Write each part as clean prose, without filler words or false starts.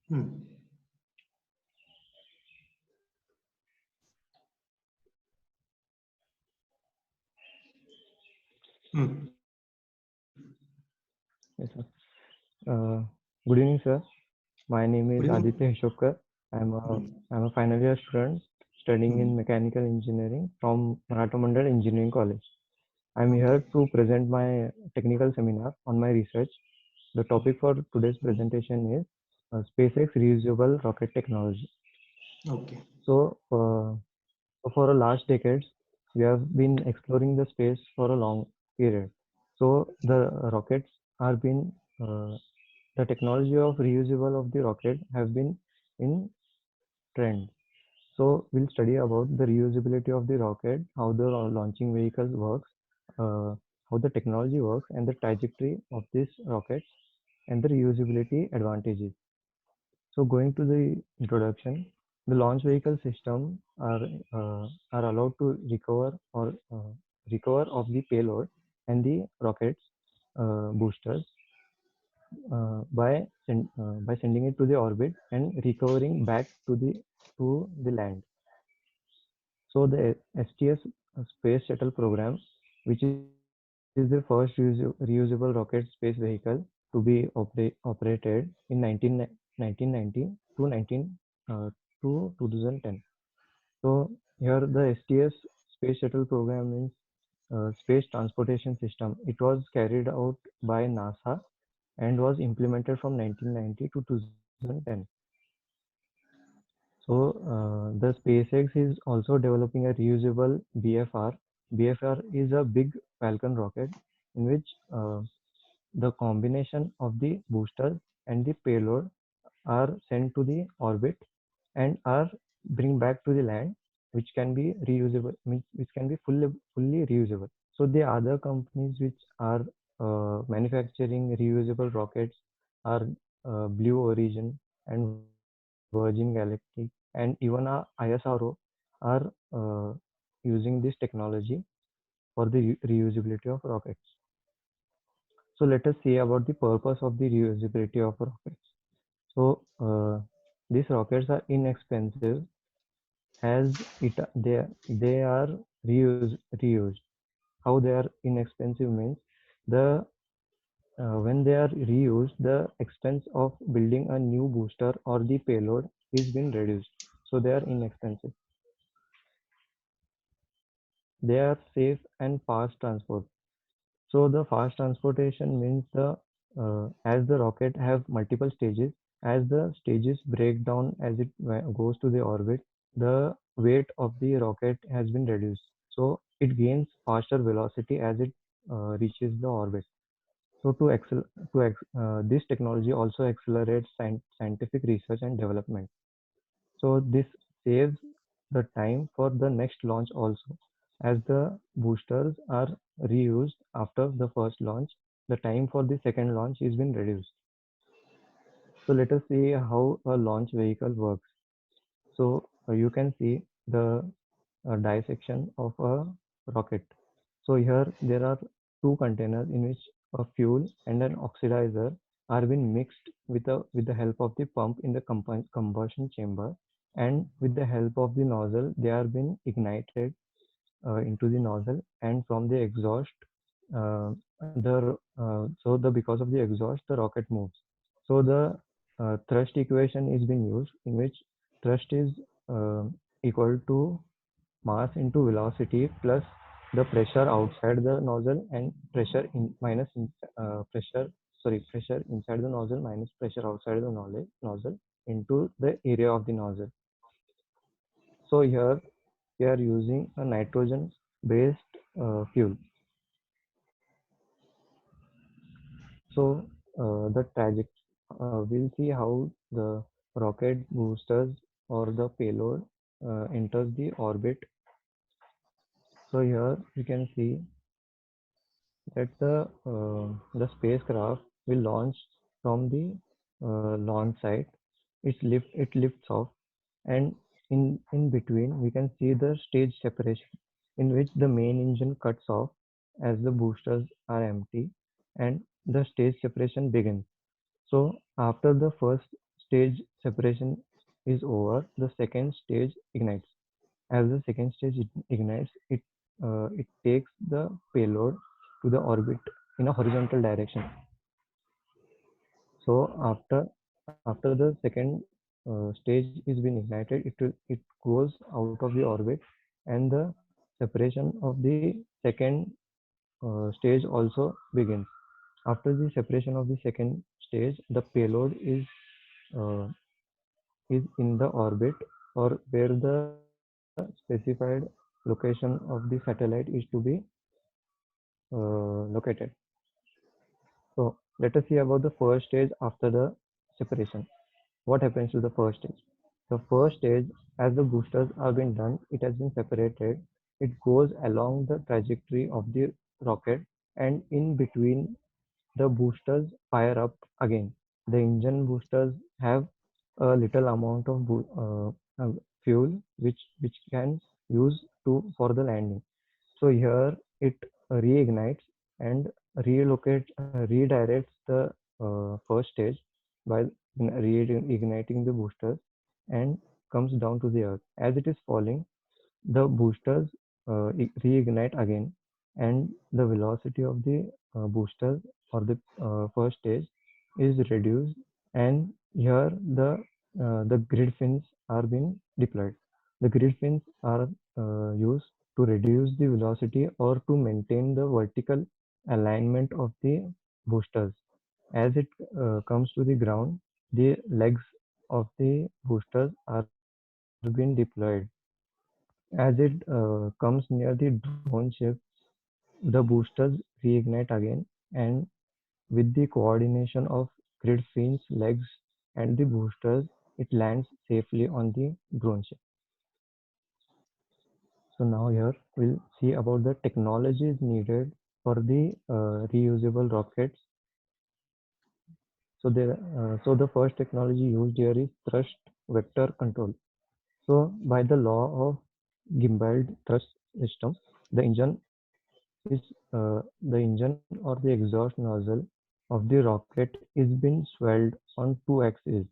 Hmm. Hmm. Yes, sir. Uh, Good evening, sir. My name Good is evening. Aditya Hishopkar. I'm a, Hmm. I'm a final year student studying in Hmm. mechanical engineering from Maratha Mandal Engineering College. I'm here Okay. to present my technical seminar on my research. The topic for today's Hmm. presentation is SpaceX reusable rocket technology. Okay. So for the last decades, we have been exploring the space for a long period. So the rockets are been the technology of reusable of the rocket have been in trend. So we'll study about the reusability of the rocket, how the launching vehicles works, uh, how the technology works, and the trajectory of these rockets and the reusability advantages. So going to the introduction, the launch vehicle system are allowed to recover of the payload and the rockets boosters by sending it to the orbit and recovering back to the land. So the STS space shuttle program, which is the first reusable rocket space vehicle to be operated in 1990 to 2010. So here the STS space shuttle program means space transportation system. It was carried out by NASA and was implemented from 1990 to 2010. So the SpaceX is also developing a reusable BFR. BFR is a big Falcon rocket in which the combination of the booster and the payload are sent to the orbit and are bring back to the land, which can be reusable, means which can be fully reusable. So the other companies which are manufacturing reusable rockets are Blue Origin and Virgin Galactic, and even ISRO are using this technology for the reusability of rockets. So let us see about the purpose of the reusability of rockets. So these rockets are inexpensive as they are reused. How they are inexpensive means the when they are reused, the expense of building a new booster or the payload is been reduced. So they are inexpensive. They are safe and fast transport. So the fast transportation means the as the rocket have multiple stages, as the stages break down as it goes to the orbit, the weight of the rocket has been reduced. So it gains faster velocity as it reaches the orbit. So this technology also accelerates scientific research and development. So this saves the time for the next launch also. As the boosters are reused after the first launch, the time for the second launch is been reduced. So let us see how a launch vehicle works. So you can see the dissection of a rocket. So here there are two containers in which a fuel and an oxidizer are being mixed with the help of the pump in the combustion chamber, and with the help of the nozzle they are being ignited into the nozzle, and from the exhaust so the because of the exhaust the rocket moves. So the thrust equation is being used in which thrust is uh, equal to mass into velocity plus the pressure outside the nozzle and pressure, pressure inside the nozzle minus pressure outside the nozzle into the area of the nozzle. So here we are using a nitrogen based fuel. So the trajectory, we'll see how the rocket boosters or the payload enters the orbit. So here you can see that the spacecraft will launch from the launch site. It lifts off, and in between we can see the stage separation, in which the main engine cuts off as the boosters are empty, and the stage separation begins. So after the first stage separation is over, the second stage ignites. As the second stage ignites, it takes the payload to the orbit in a horizontal direction. So after the second stage is been ignited, it goes out of the orbit, and the separation of the second stage also begins. After the separation of the second stage, the payload uh, is in the orbit or where the specified location of the satellite is to be located. So let us see about the first stage after the separation. What happens to the first stage? The first stage, as the boosters are being done, it has been separated. It goes along the trajectory of the rocket, and in between the boosters fire up again. The engine boosters have a little amount of fuel which can use to for the landing. So here it reignites and redirects the first stage by reigniting the boosters and comes down to the earth. As it is falling, the boosters reignite again, and the velocity of the boosters or the first stage is reduced, and here the grid fins are being deployed. The grid fins are used to reduce the velocity or to maintain the vertical alignment of the boosters. As it comes to the ground, the legs of the boosters are being deployed. As it comes near the drone ship, the boosters reignite again, and with the coordination of grid fins, legs, and the boosters, it lands safely on the drone ship. So now here we'll see about the technologies needed for the reusable rockets. So the first technology used here is thrust vector control. So by the law of gimbaled thrust system, the engine the engine or the exhaust nozzle of the rocket is being swelled on two axes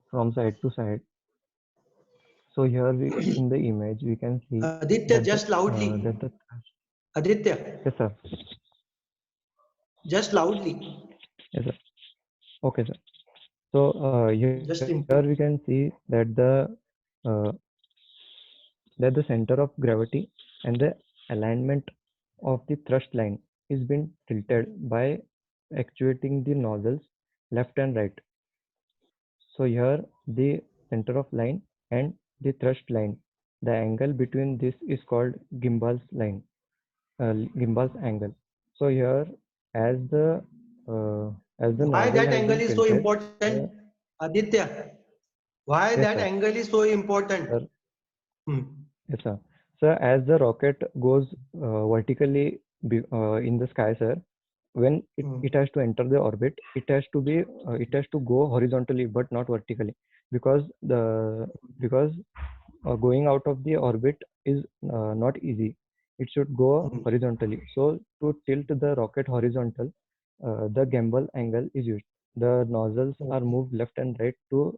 from side to side. So here in the image we can see Aditya, just that loudly. the Aditya, yes sir, just loudly. yes sir, okay sir. So here we Just can see uh, that the center of gravity and the alignment of the thrust line is being tilted by actuating the nozzles left and right. So here the center of line and the thrust line, the angle between this is called gimbal's angle. So here as the uh, as the Why nozzle that has angle been is so tilted, important, Aditya? Why yes that sir, angle is so important? sir, Hmm. yes sir. So as the rocket goes vertically in the sky, sir, when Hmm. it has to enter the orbit, it has to go horizontally but not vertically, because because going out of the orbit is not easy. It should go Hmm. horizontally. So to tilt the rocket horizontal, the gimbal angle is used. The nozzles are Okay. moved left and right to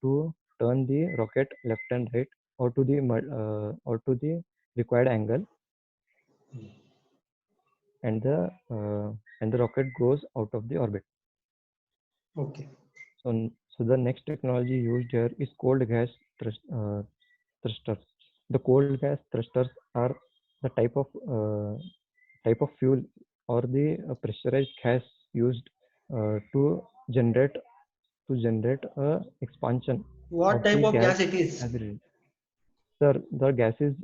to turn the rocket left and right or to the required angle, and the rocket goes out of the orbit. Okay. So the next technology used here is cold gas thrusters. The cold gas thrusters are the type of fuel or the pressurized gas used to generate a expansion What of type the of gas gas it is? as it is. Sir, the gases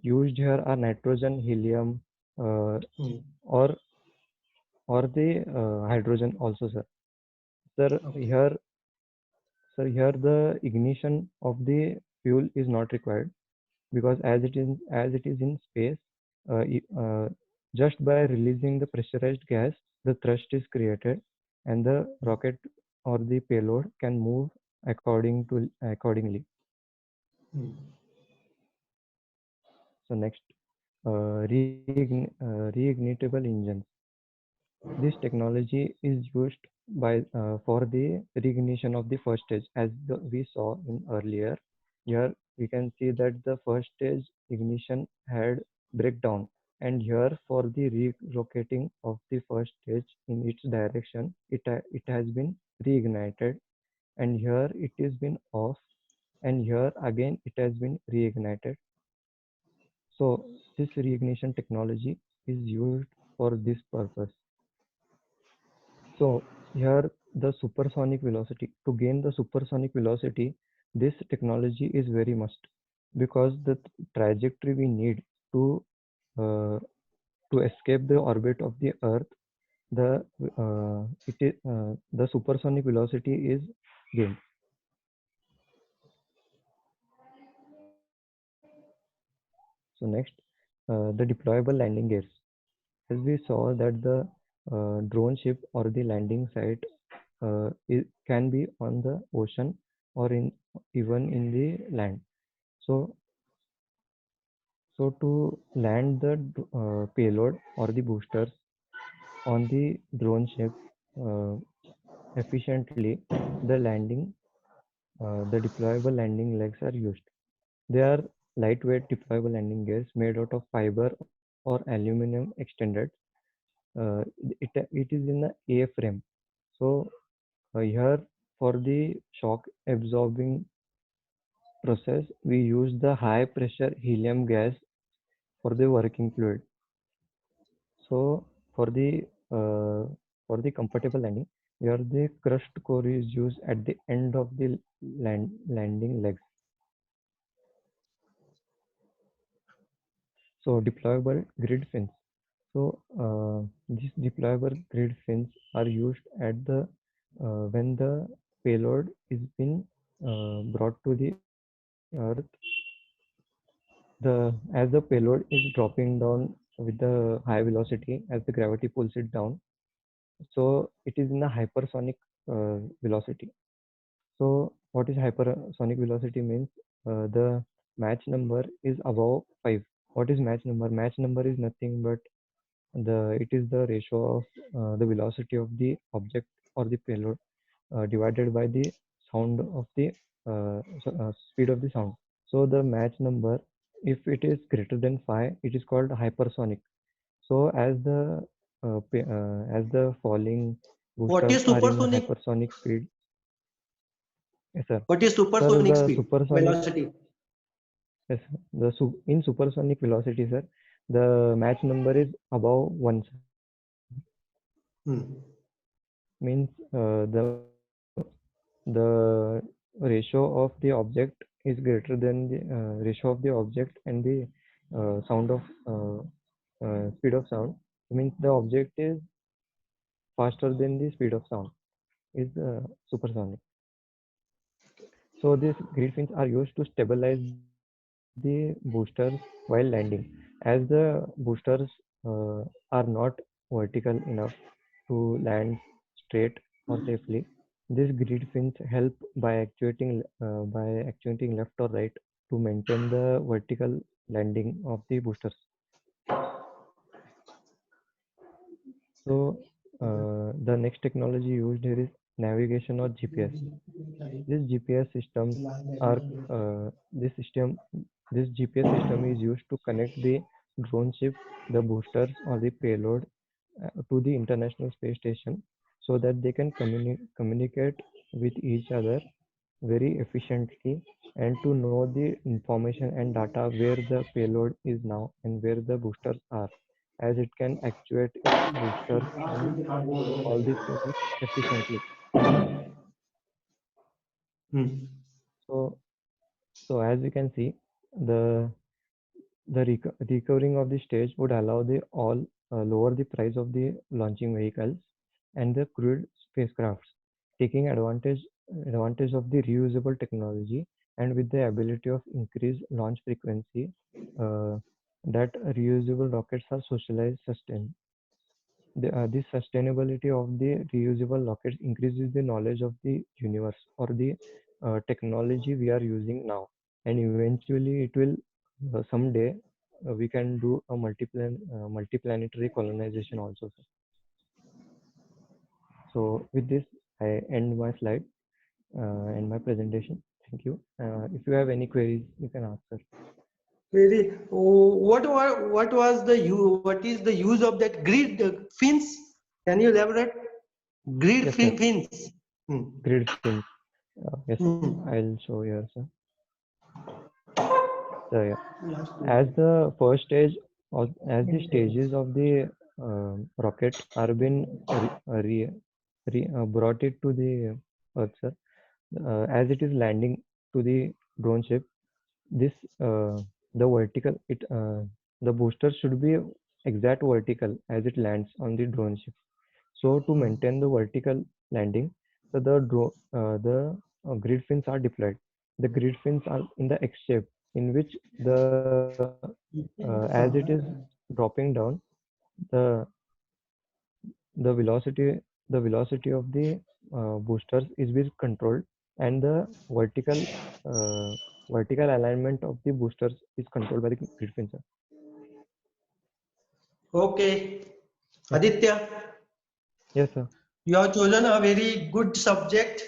used here are nitrogen, helium, uh, Hmm. or the hydrogen also, sir. Sir, Okay. here the ignition of the fuel is not required, because as it is in space, just by releasing the pressurized gas, the thrust is created, and the rocket or the payload can move accordingly. Hmm. So next, reignitable engines. This technology is used for the reignition of the first stage, as we saw in earlier. Here we can see that the first stage ignition had breakdown, and here for the relocating of the first stage in its direction, it has been reignited, and here it has been off, and here again it has been reignited. So this reignition technology is used for this purpose. So here the supersonic velocity, to gain the supersonic velocity, this technology is very must, because the trajectory we need to uh, to escape the orbit of the Earth, the supersonic velocity is gained. So next, the deployable landing gears. As we saw that the drone ship or the landing site can be on the ocean or in even in the land. So, so to land the payload or the boosters on the drone ship uh, efficiently, the deployable landing legs are used. They are lightweight deployable landing gears made out of fiber or aluminum extended. It is in the A-frame. So here for the shock absorbing process, we use the high pressure helium gas for the working fluid. So uh, for the comfortable landing, here the crushed core is used at the end of the landing legs. So deployable grid fins. So these deployable grid fins are used at the when the payload is been brought to the Earth. As the payload is dropping down with the high velocity, as the gravity pulls it down, so it is in the hypersonic velocity. So what is hypersonic velocity means? The Mach number is above 5. What is Mach number? Mach number is nothing but it is the ratio of the velocity of the object or the payload divided by the sound of the speed of the sound. So the Mach number, if it is greater than 5, it is called hypersonic. So as the falling What boosters is are in supersonic? hypersonic speed, yes sir. What is Sir, supersonic the speed? supersonic, Velocity. yes, in supersonic velocity, sir, the Mach number is above 1, sir. Hmm. Means the ratio of the object is greater than the ratio of the object and the sound of speed of sound. Means the object is faster than the speed of sound is supersonic. So these grid fins are used to stabilize the boosters while landing. As the boosters are not vertical enough to land straight or safely, these grid fins help by actuating left or right to maintain the vertical landing of the boosters. So the next technology used here is navigation or GPS. These GPS systems are this system this GPS system is used to connect the drone ship, the boosters or the payload to the International Space Station, so that they can communicate with each other very efficiently, and to know the information and data where the payload is now and where the boosters are, as it can actuate its boosters and all these things efficiently. Hmm. So so as we can see, the recovering of the stage would allow the all lower the price of the launching vehicles and the crewed spacecrafts, taking advantage of the reusable technology, and with the ability of increased launch frequency, uh, that reusable rockets are socialized sustain. This sustainability of the reusable rockets increases the knowledge of the universe or the technology we are using now, and eventually it will someday we can do a multiplanetary colonization also, sir. So with this, I end my slide and my presentation. Thank you. If you have any queries, you can ask, sir. What is the use of that grid fins? Can you elaborate? Grid Yes, sir. fins. Grid fins. Yes, sir. Hmm. I'll show here, sir. So yeah, as the first stage, or as the stages of the rocket are been brought it to the Earth, sir. As it is landing to the drone ship, this the vertical the booster should be exact vertical as it lands on the drone ship. So to maintain the vertical landing, so the grid fins are deployed. The grid fins are in the X shape, in which as it is dropping down, the the velocity the velocity of the boosters is being controlled, and the vertical alignment of the boosters is controlled by the grid fins, sir. Okay, Yes, sir. Aditya, Yes, sir. you have chosen a very good subject,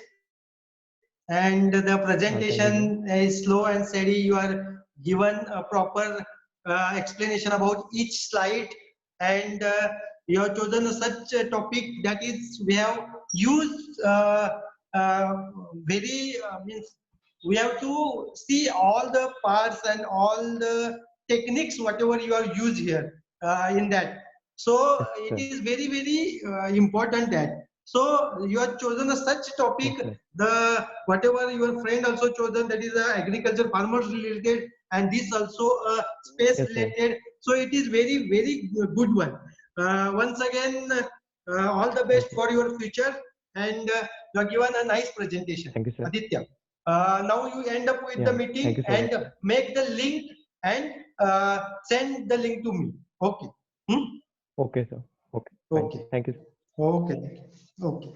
and the Thank you, sir. presentation is slow and steady. You are given a proper explanation about each slide, and you have chosen such a topic that is we have used uh, very means we have to see all the parts and all the techniques whatever you have used here in that. So Yes, it sir. is very important that. So you have chosen a such topic, Yes, sir. the whatever your friend also chosen, that is agriculture farmers related, and this also space Yes, sir. related. So it is very good one. Once again, all the best Thank you. for your future, and you have given a nice presentation, Thank you, sir. Aditya. Now you end up with the Yeah. Thank meeting you so much. and make the link and send the link to me. Okay. Hmm? Okay, sir. Okay. Fine. Okay. Thank you, sir. Okay. Okay.